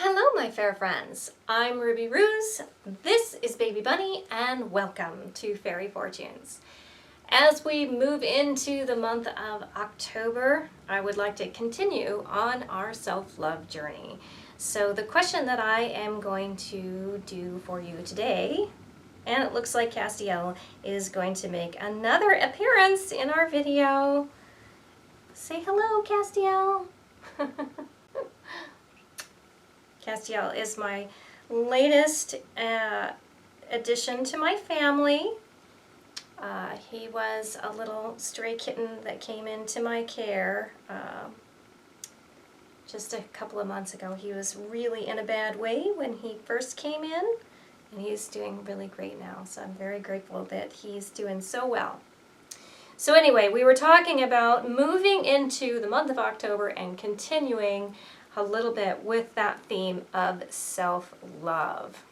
Hello, my fair friends. I'm Ruby Ruse. This is Baby Bunny, and welcome to Fairy Fortunes. As we move into the month of October, I would like to continue on our self-love journey. So the question that I am going to do for you today, and it looks like Castiel is going to make another appearance in our video. Say hello, Castiel. Castiel is my latest addition to my family. He was a little stray kitten that came into my care just a couple of months ago. He was really in a bad way when he first came in, and he's doing really great now, so I'm very grateful that he's doing so well. So anyway, we were talking about moving into the month of October and continuing a little bit with that theme of self-love.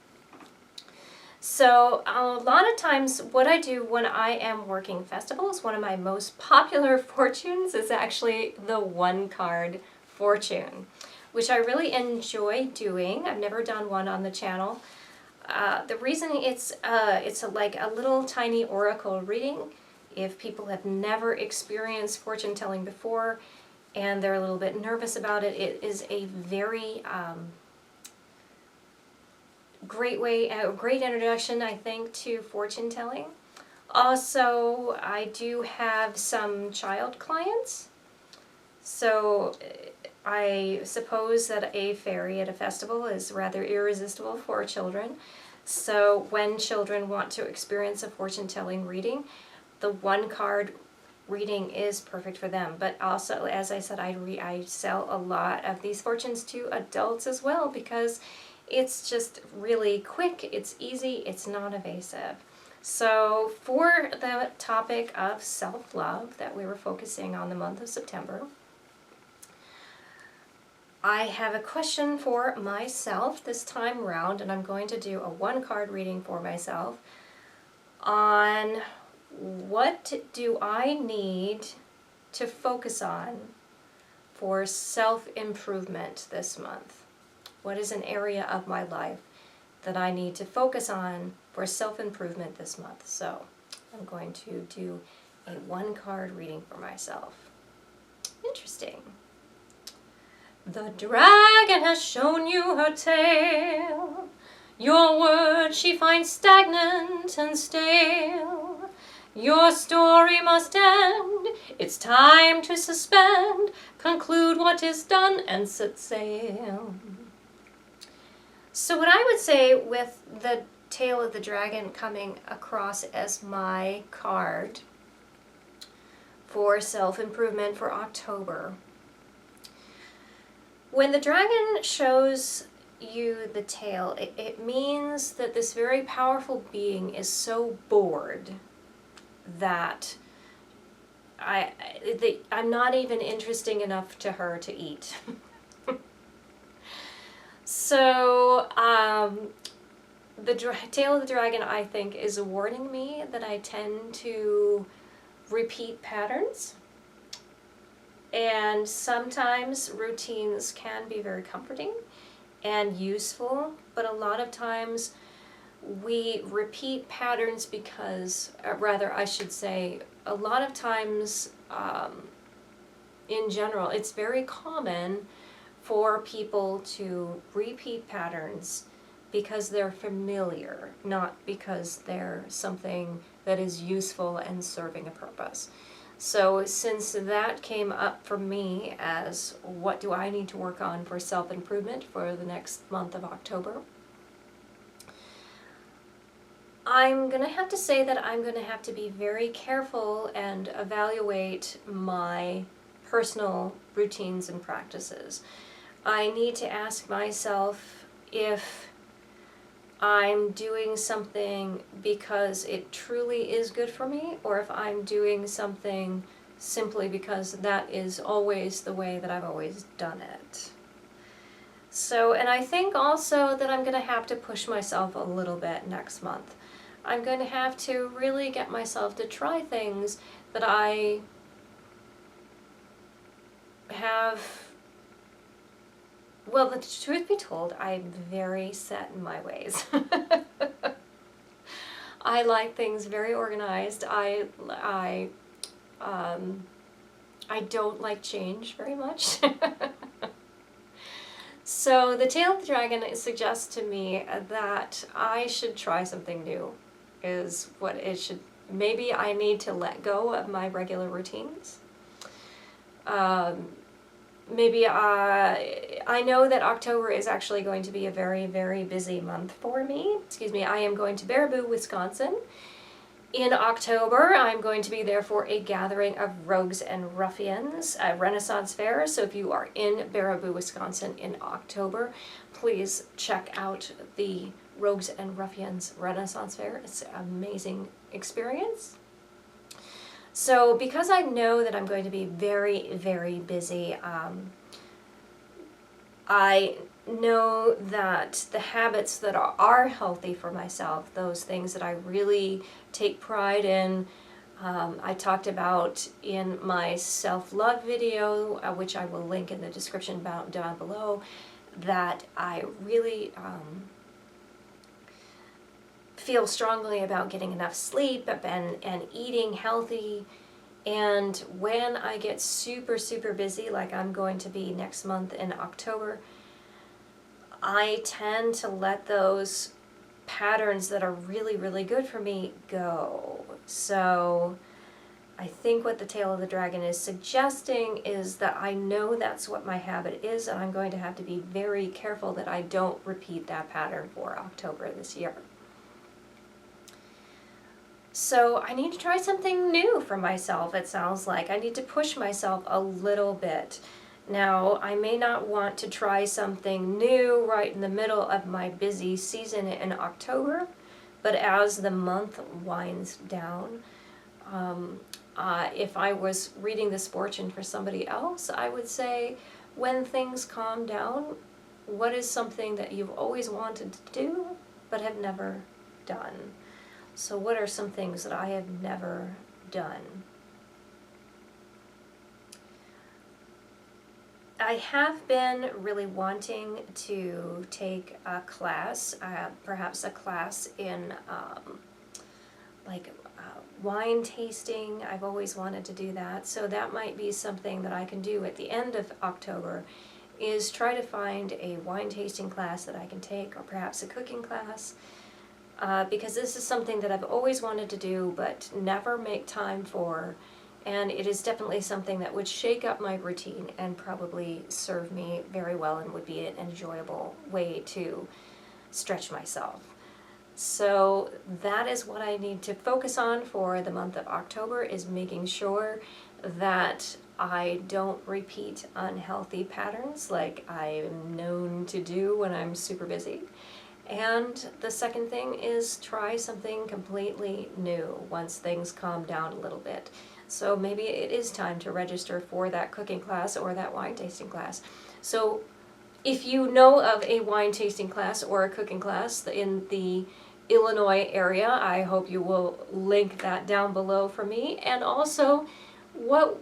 So a lot of times what I do when I am working festivals, one of my most popular fortunes is actually the one-card fortune, which I really enjoy doing. I've never done one on the channel. The reason it's like a little tiny oracle reading. If people have never experienced fortune telling before, and they're a little bit nervous about it, it is a very great introduction, I think, to fortune telling. Also, I do have some child clients, so I suppose that a fairy at a festival is rather irresistible for children. So when children want to experience a fortune telling reading, the one card reading is perfect for them. But also, as I said, I sell a lot of these fortunes to adults as well because it's just really quick, it's easy, it's non-evasive. So for the topic of self-love that we were focusing on the month of September, I have a question for myself this time round, and I'm going to do a one-card reading for myself on what do I need to focus on for self-improvement this month? What is an area of my life that I need to focus on for self-improvement this month? So I'm going to do a one-card reading for myself. Interesting. The dragon has shown you her tail. Your words she finds stagnant and stale. Your story must end, it's time to suspend, conclude what is done and set sail. So what I would say with the tail of the dragon coming across as my card for self-improvement for October, when the dragon shows you the tail, it means that this very powerful being is so bored that I'm not even interesting enough to her to eat. So the tail of the dragon, I think, is warning me that I tend to repeat patterns, and sometimes routines can be very comforting and useful, but a lot of times we repeat patterns because, rather I should say, a lot of times in general, it's very common for people to repeat patterns because they're familiar, not because they're something that is useful and serving a purpose. So since that came up for me as what do I need to work on for self-improvement for the next month of October, I'm going to have to say that I'm going to have to be very careful and evaluate my personal routines and practices. I need to ask myself if I'm doing something because it truly is good for me, or if I'm doing something simply because that is always the way that I've always done it. So, and I think also that I'm going to have to push myself a little bit next month. I'm going to have to really get myself to try things that I have Well, the truth be told, I'm very set in my ways. I like things very organized. I don't like change very much. So the Tail of the Dragon suggests to me that I should try something new, is what it should. Maybe I need to let go of my regular routines. Maybe I know that October is actually going to be a very, very busy month for me. Excuse me, I am going to Baraboo, Wisconsin. In October, I'm going to be there for a gathering of Rogues and Ruffians, a Renaissance fair. So if you are in Baraboo, Wisconsin in October, please check out the Rogues and Ruffians Renaissance fair. It's an amazing experience. So because I know that I'm going to be very, very busy, I know that the habits that are healthy for myself, those things that I really take pride in, I talked about in my self-love video, which I will link in the description down below, that I really feel strongly about getting enough sleep and eating healthy. And when I get super, super busy, like I'm going to be next month in October, I tend to let those patterns that are really, really good for me go. So I think what the Tail of the Dragon is suggesting is that I know that's what my habit is, and I'm going to have to be very careful that I don't repeat that pattern for October this year. So I need to try something new for myself, it sounds like. I need to push myself a little bit. Now, I may not want to try something new right in the middle of my busy season in October, but as the month winds down, if I was reading this fortune for somebody else, I would say, when things calm down, what is something that you've always wanted to do but have never done? So what are some things that I have never done? I have been really wanting to take a class, perhaps a class in wine tasting. I've always wanted to do that. So that might be something that I can do at the end of October, is try to find a wine tasting class that I can take, or perhaps a cooking class. Because this is something that I've always wanted to do but never make time for, and it is definitely something that would shake up my routine and probably serve me very well and would be an enjoyable way to stretch myself. So that is what I need to focus on for the month of October, is making sure that I don't repeat unhealthy patterns like I'm known to do when I'm super busy. And the second thing is try something completely new once things calm down a little bit. So maybe it is time to register for that cooking class or that wine tasting class. So if you know of a wine tasting class or a cooking class in the Illinois area, I hope you will link that down below for me. And also, what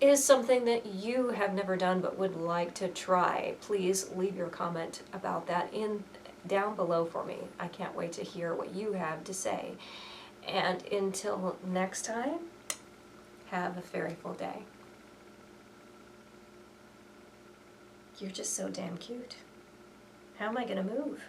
is something that you have never done but would like to try? Please leave your comment about that down below for me. I can't wait to hear what you have to say. And until next time, have a fairyful day. You're just so damn cute. How am I gonna move?